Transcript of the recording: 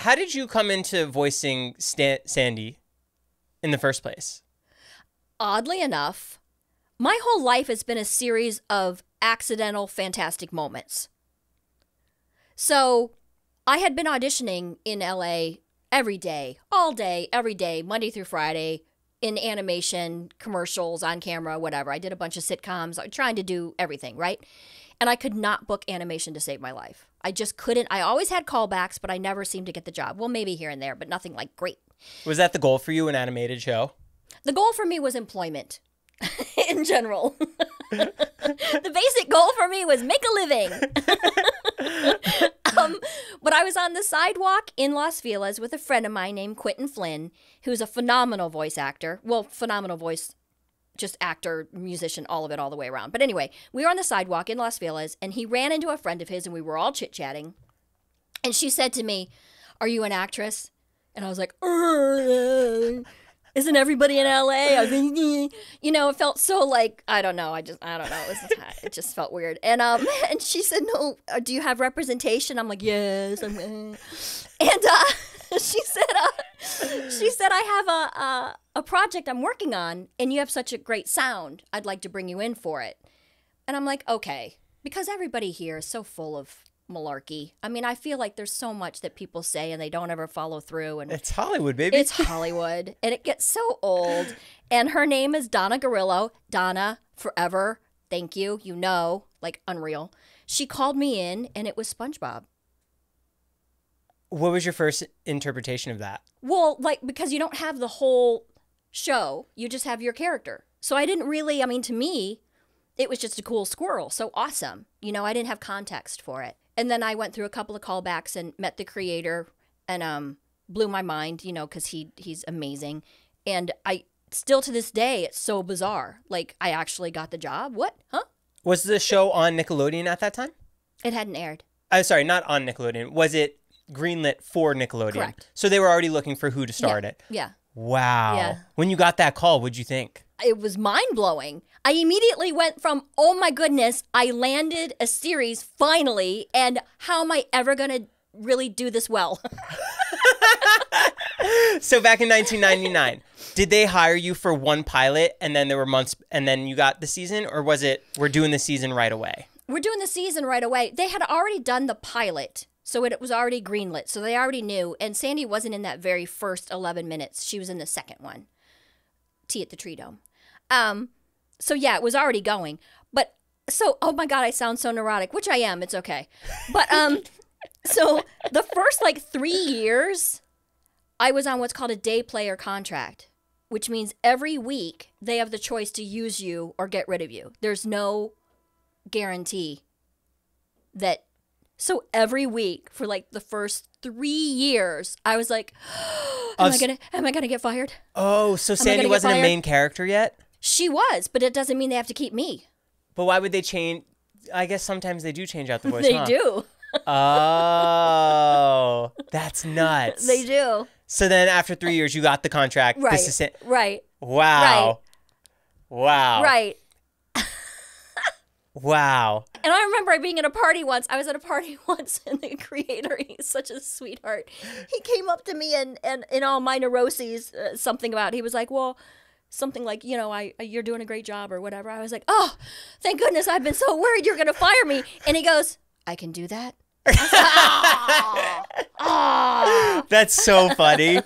how did you come into voicing Sandy in the first place? Oddly enough, my whole life has been a series of accidental, fantastic moments. So I had been auditioning in LA every day, all day, every day, Monday through Friday, in animation, commercials, on camera, whatever. I did a bunch of sitcoms, trying to do everything, right? And I could not book animation to save my life. I just couldn't. I always had callbacks, but I never seemed to get the job. Well, maybe here and there, but nothing like great. Was that the goal for you, an animated show? The goal for me was employment in general. The basic goal for me was make a living. But I was on the sidewalk in Los Feliz with a friend of mine named Quentin Flynn, who's a phenomenal voice actor. Well, phenomenal voice, just actor, musician, all of it, all the way around. But anyway, we were on the sidewalk in Los Feliz, and he ran into a friend of his, and we were all chit-chatting. And she said to me, "Are you an actress?" And I was like, isn't everybody in LA? I was like, you know, it felt so like, I don't know. It just felt weird. And she said, "No, do you have representation?" I'm like, "Yes." And she said, "I have a project I'm working on, and you have such a great sound. I'd like to bring you in for it." And I'm like, okay, because everybody here is so full of malarkey. I mean, I feel like there's so much that people say and they don't ever follow through. And it's Hollywood, baby. It's Hollywood, and it gets so old. And her name is Donna Garillo. Donna, forever. Thank you. You know, like unreal. She called me in, and it was SpongeBob. What was your first interpretation of that? Well, like, because you don't have the whole show, you just have your character. So I didn't really, I mean, to me, it was just a cool squirrel. So awesome. You know, I didn't have context for it. And then I went through a couple of callbacks and met the creator, and blew my mind, you know, because he's amazing. And I still to this day, it's so bizarre. Like, I actually got the job. What? Huh? Was the show on Nickelodeon at that time? It hadn't aired. Sorry, not on Nickelodeon. Was it greenlit for Nickelodeon? Correct. So they were already looking for who to star in it. Yeah. Wow. Yeah. When you got that call, what'd you think? It was mind-blowing. I immediately went from, oh my goodness, I landed a series finally, and how am I ever going to really do this well? So back in 1999, did they hire you for one pilot and then there were months and then you got the season, or was it we're doing the season right away? We're doing the season right away. They had already done the pilot, so it was already greenlit, so they already knew, and Sandy wasn't in that very first 11 minutes. She was in the second one, Tea at the Tree Dome. So yeah, it was already going. But so, oh my God, I sound so neurotic, which I am. It's okay. But so the first like 3 years, I was on what's called a day player contract, which means every week they have the choice to use you or get rid of you. There's no guarantee that. So every week for like the first 3 years, I was like, am I gonna get fired? Oh, so Sandy wasn't a main character yet? She was, but it doesn't mean they have to keep me. But why would they change? I guess sometimes they do change out the voice. They do. Oh, that's nuts. They do. So then after 3 years, you got the contract. Right. Right. Wow. Right. Wow. Right. Wow. And I remember being at a party once. I was at a party once, and the creator, he's such a sweetheart. He came up to me and in all my neuroses, he was like, well, something like, you know, you're doing a great job or whatever. I was like, oh, thank goodness, I've been so worried you're going to fire me. And he goes, I can do that. I said, oh. That's so funny.